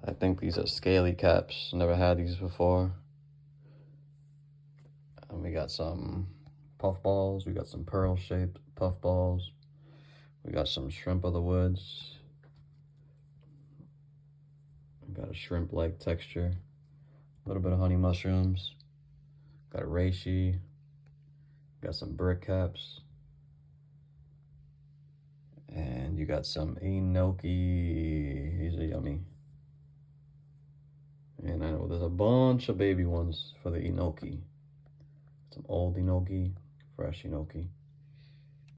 I think these are scaly caps. Never had these before. And we got some puff balls. We got some pearl-shaped puff balls. We got some shrimp of the woods. We got a shrimp-like texture. A little bit of honey mushrooms. Got a reishi. Got some brick caps. And you got some enoki. These are yummy. And I know there's a bunch of baby ones for the enoki. Some old enoki, fresh enoki.